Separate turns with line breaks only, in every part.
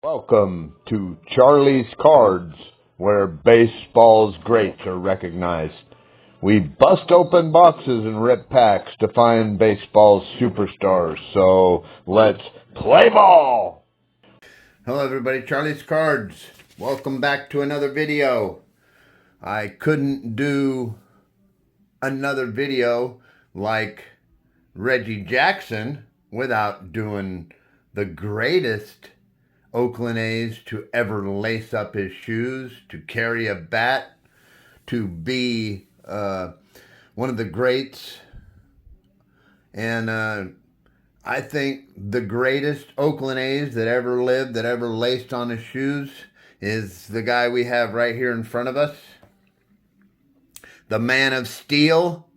Welcome to Charlie's Cards, where baseball's greats are recognized. We bust open boxes and rip packs to find baseball's superstars, so let's play ball! Hello everybody, Charlie's Cards. Welcome back to another video. I couldn't do another video like Reggie Jackson without doing the greatest Oakland A's to ever lace up his shoes, to carry a bat, to be one of the greats. And I think the greatest Oakland A's that ever lived, that ever laced on his shoes, is the guy we have right here in front of us. The man of steel.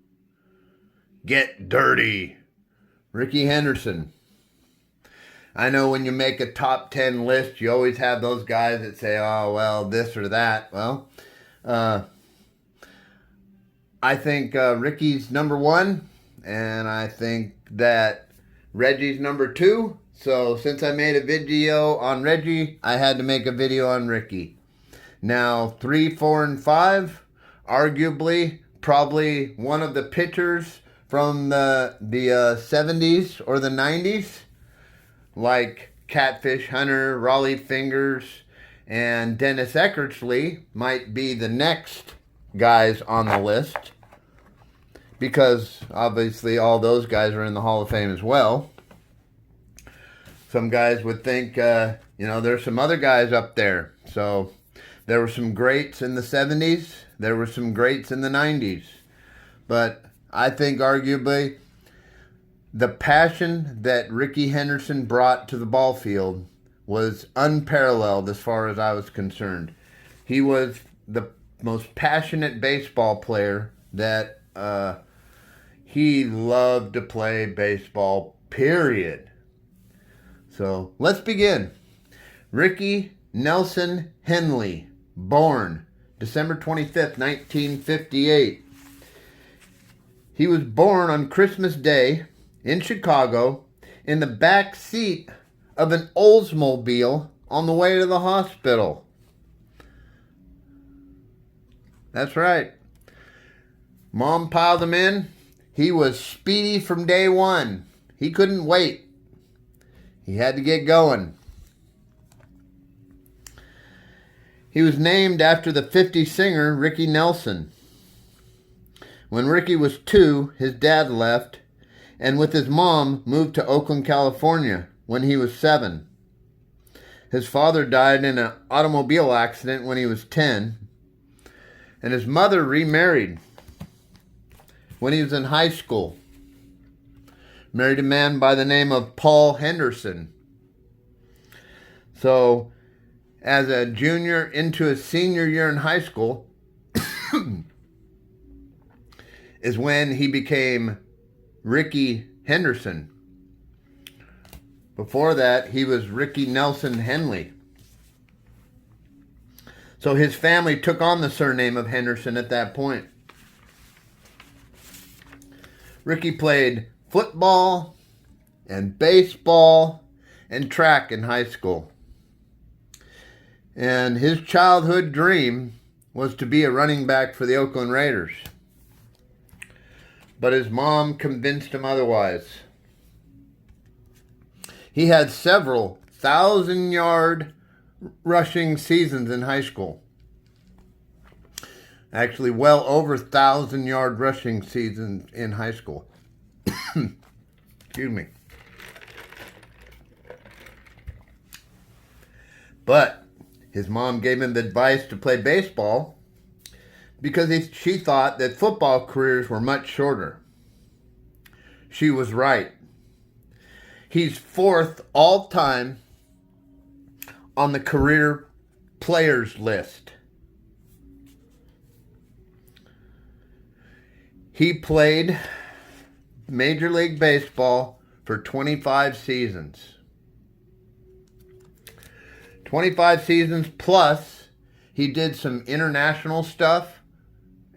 Get dirty. Rickey Henderson. I know when you make a top 10 list, you always have those guys that say, oh, well, this or that. Well, I think Rickey's number one, and I think that Reggie's number two. So since I made a video on Reggie, I had to make a video on Rickey. Now, 3, 4, and 5, arguably, probably one of the pitchers from the 70s or the 90s. Like Catfish Hunter, Raleigh Fingers, and Dennis Eckersley might be the next guys on the list, because obviously all those guys are in the Hall of Fame as well. Some guys would think, there's some other guys up there. So there were some greats in the 70s. There were some greats in the 90s. But I think arguably the passion that Rickey Henderson brought to the ball field was unparalleled as far as I was concerned. He was the most passionate baseball player that he loved to play baseball, period. So let's begin. Rickey Nelson Henley, born December 25th, 1958. He was born on Christmas Day in Chicago, in the back seat of an Oldsmobile on the way to the hospital. That's right. Mom piled him in. He was speedy from day one. He couldn't wait. He had to get going. He was named after the 50s singer Rickey Nelson. When Rickey was 2, his dad left, and with his mom moved to Oakland, California when he was 7. His father died in an automobile accident when he was 10, and his mother remarried when he was in high school. Married a man by the name of Paul Henderson. So, as a junior into his senior year in high school, is when he became Rickey Henderson. Before that, he was Rickey Nelson Henley. So his family took on the surname of Henderson at that point. Rickey played football and baseball and track in high school. And his childhood dream was to be a running back for the Oakland Raiders. But his mom convinced him otherwise. He had several 1,000-yard rushing seasons in high school. Actually, well over 1,000-yard rushing seasons in high school. Excuse me. But his mom gave him the advice to play baseball because she thought that football careers were much shorter. She was right. He's 4th all-time on the career players list. He played Major League Baseball for 25 seasons. 25 seasons plus he did some international stuff.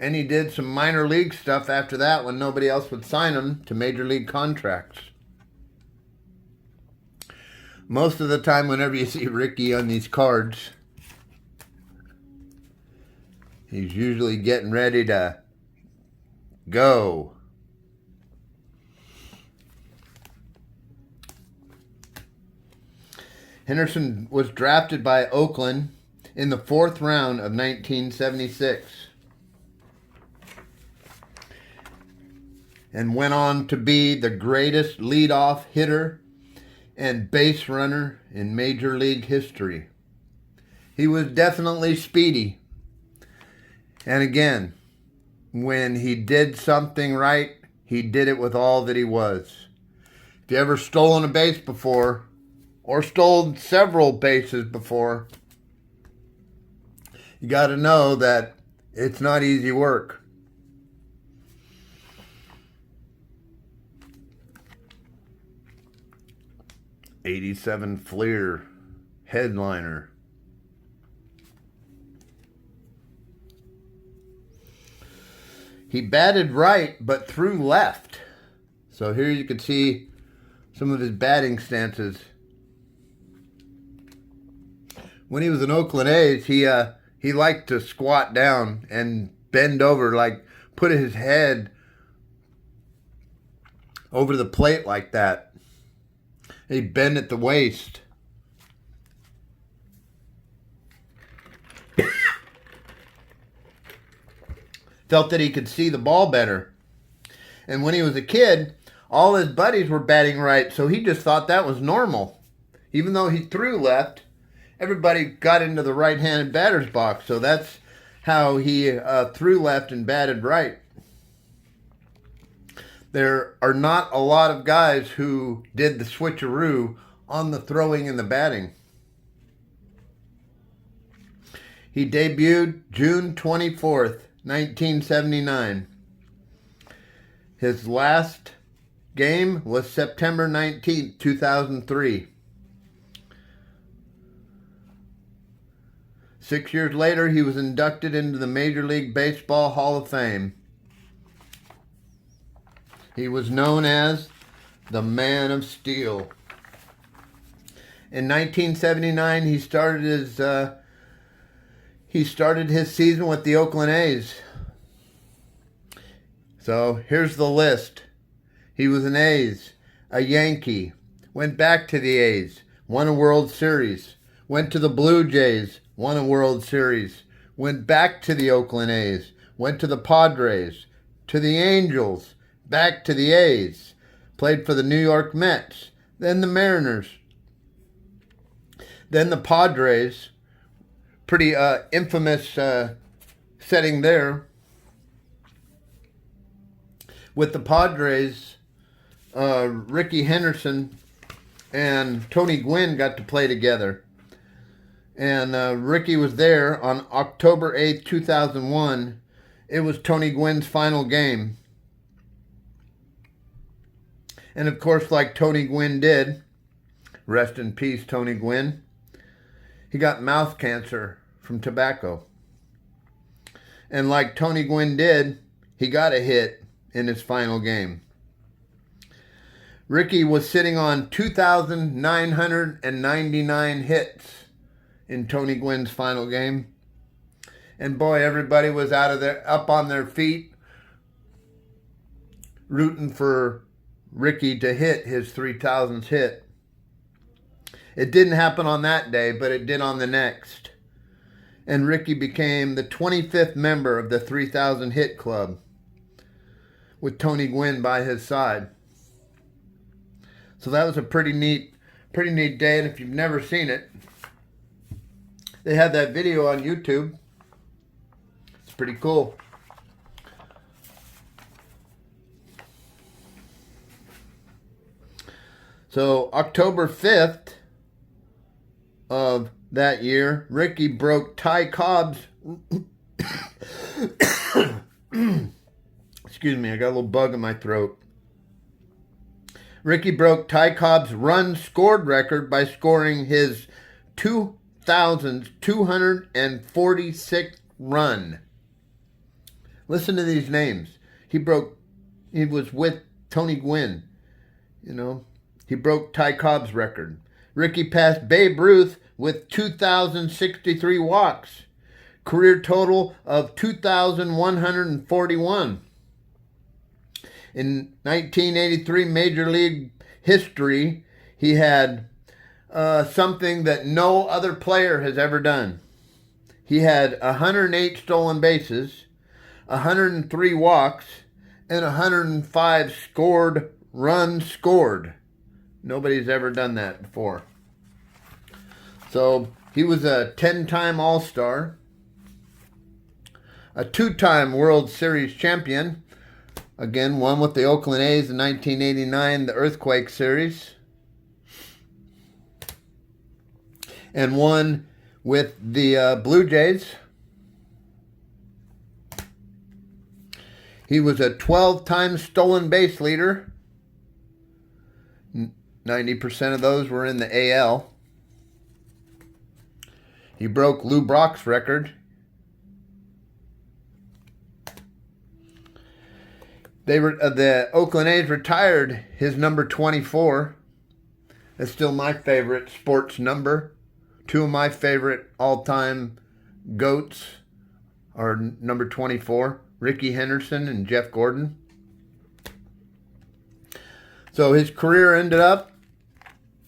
And he did some minor league stuff after that when nobody else would sign him to major league contracts. Most of the time, whenever you see Rickey on these cards, he's usually getting ready to go. Henderson was drafted by Oakland in the 4th round of 1976 and went on to be the greatest leadoff hitter and base runner in Major League history. He was definitely speedy. And again, when he did something right, he did it with all that he was. If you ever stolen a base before, or stole several bases before, you got to know that it's not easy work. '87 Fleer headliner. He batted right, but threw left. So here you can see some of his batting stances. When he was in Oakland A's, he liked to squat down and bend over, like put his head over the plate like that. He'd bend at the waist. Felt that he could see the ball better. And when he was a kid, all his buddies were batting right, so he just thought that was normal. Even though he threw left, everybody got into the right-handed batter's box, so that's how he threw left and batted right. There are not a lot of guys who did the switcheroo on the throwing and the batting. He debuted June 24th, 1979. His last game was September 19th, 2003. 6 years later, he was inducted into the Major League Baseball Hall of Fame. He was known as the Man of Steel. In 1979, he started his season with the Oakland A's. So here's the list. He was an A's, a Yankee, went back to the A's, won a World Series, went to the Blue Jays, won a World Series, went back to the Oakland A's, went to the Padres, to the Angels, back to the A's, played for the New York Mets, then the Mariners, then the Padres, pretty infamous setting there. With the Padres, Rickey Henderson and Tony Gwynn got to play together. And Rickey was there on October 8th, 2001. It was Tony Gwynn's final game. And of course, like Tony Gwynn did, rest in peace, Tony Gwynn, he got mouth cancer from tobacco. And like Tony Gwynn did, he got a hit in his final game. Rickey was sitting on 2,999 hits in Tony Gwynn's final game. And boy, everybody was up on their feet, rooting for Rickey to hit his 3,000th hit. It didn't happen on that day, but it did on the next. And Rickey became the 25th member of the 3,000 hit club, with Tony Gwynn by his side. So that was a pretty neat day. And if you've never seen it, they had that video on YouTube. It's pretty cool. So October 5th of that year, Rickey broke Ty Cobb's excuse me, I got a little bug in my throat. Rickey broke Ty Cobb's run scored record by scoring his 2,246th run. Listen to these names. He was with Tony Gwynn. You know, he broke Ty Cobb's record. Rickey passed Babe Ruth with 2,063 walks. Career total of 2,141. In 1983 Major League history, he had something that no other player has ever done. He had 108 stolen bases, 103 walks, and 105 runs scored. Nobody's ever done that before. So he was a 10-time All-Star, a 2-time World Series champion. Again, one with the Oakland A's in 1989, the Earthquake Series. And one with the Blue Jays. He was a 12-time stolen base leader. 90% of those were in the AL. He broke Lou Brock's record. The Oakland A's retired his number 24. That's still my favorite sports number. Two of my favorite all-time GOATs are number 24, Rickey Henderson and Jeff Gordon. So his career ended up,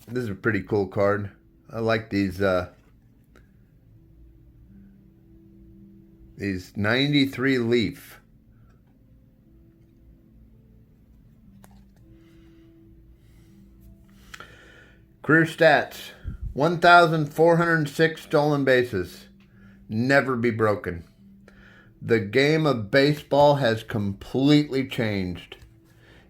this is a pretty cool card. I like these 93 leaf. Career stats, 1,406 stolen bases. Never be broken. The game of baseball has completely changed.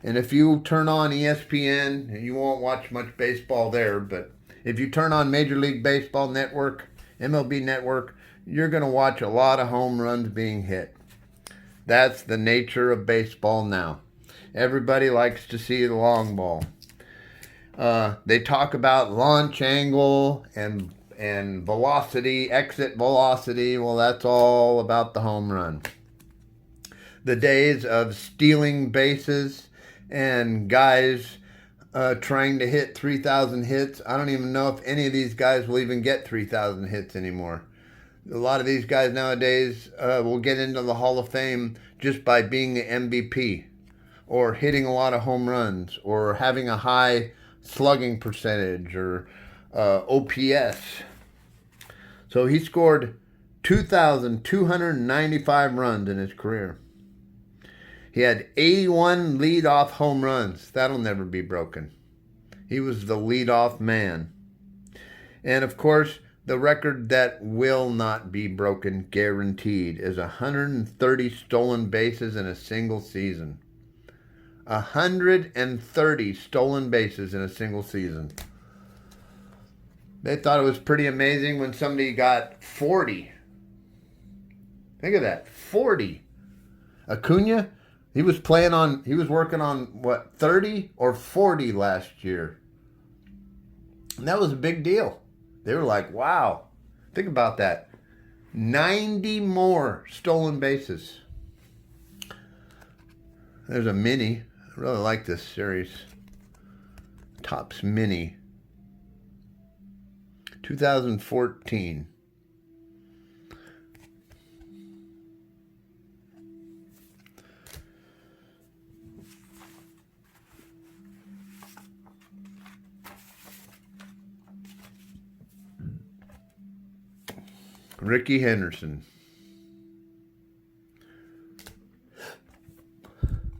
And if you turn on ESPN, you won't watch much baseball there, but if you turn on Major League Baseball Network, MLB Network, you're going to watch a lot of home runs being hit. That's the nature of baseball now. Everybody likes to see the long ball. They talk about launch angle and velocity, exit velocity. Well, that's all about the home run. The days of stealing bases and guys trying to hit 3,000 hits. I don't even know if any of these guys will even get 3,000 hits anymore. A lot of these guys nowadays will get into the Hall of Fame just by being the MVP or hitting a lot of home runs or having a high slugging percentage or OPS. So he scored 2,295 runs in his career. He had 81 leadoff home runs. That'll never be broken. He was the leadoff man. And of course, the record that will not be broken, guaranteed, is 130 stolen bases in a single season. 130 stolen bases in a single season. They thought it was pretty amazing when somebody got 40. Think of that, 40. Acuna, he was working on, 30 or 40 last year. And that was a big deal. They were like, wow, think about that. 90 more stolen bases. There's a mini. I really like this series. Topps Mini. 2014. Rickey Henderson.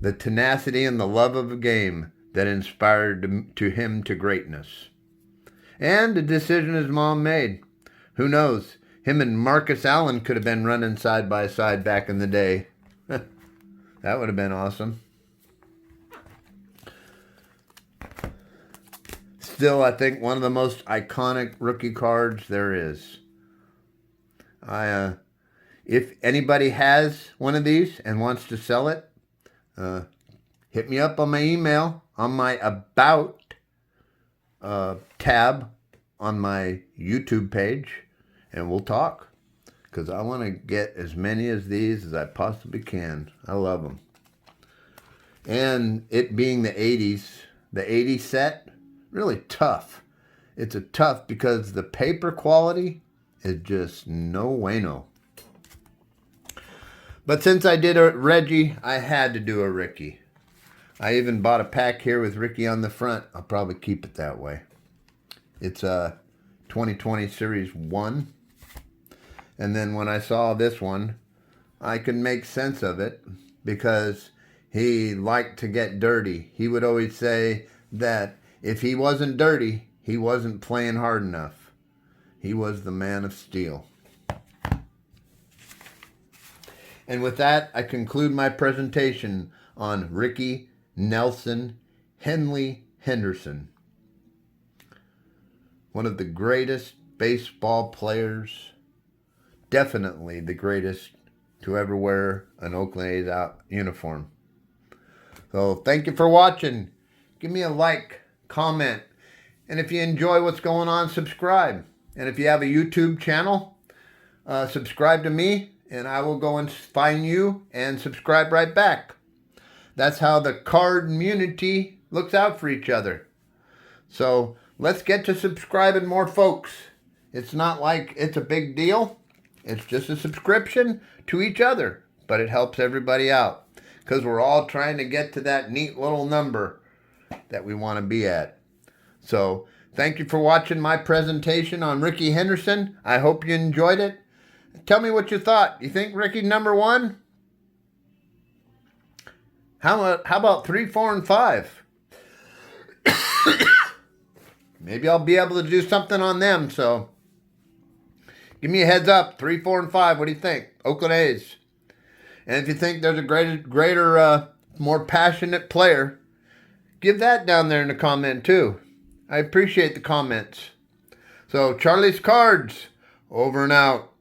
The tenacity and the love of a game that inspired him to greatness. And a decision his mom made. Who knows? Him and Marcus Allen could have been running side by side back in the day. That would have been awesome. Still, I think one of the most iconic rookie cards there is. If anybody has one of these and wants to sell it, hit me up on my email, on my About tab on my YouTube page, and we'll talk. Because I want to get as many of these as I possibly can. I love them. And it being the 80s set, really tough. it's a tough because the paper quality is just no bueno. But since I did a Reggie, I had to do a Rickey. I even bought a pack here with Rickey on the front. I'll probably keep it that way. It's a 2020 Series 1. And then when I saw this one, I could make sense of it because he liked to get dirty. He would always say that if he wasn't dirty, he wasn't playing hard enough. He was the man of steel. And with that, I conclude my presentation on Rickey Nelson Henley Henderson. One of the greatest baseball players, definitely the greatest to ever wear an Oakland A's uniform. So thank you for watching. Give me a like, comment, and if you enjoy what's going on, subscribe. And if you have a YouTube channel, subscribe to me, and I will go and find you and subscribe right back. That's how the card community looks out for each other. So let's get to subscribing more folks. It's not like it's a big deal. It's just a subscription to each other. But it helps everybody out because we're all trying to get to that neat little number that we want to be at. So thank you for watching my presentation on Rickey Henderson. I hope you enjoyed it. Tell me what you thought. You think Rickey number 1? How about 3, 4, and 5? Maybe I'll be able to do something on them. So give me a heads up. 3, 4, and 5. What do you think? Oakland A's. And if you think there's a greater, more passionate player, give that down there in the comment too. I appreciate the comments. So Charlie's Cards, over and out.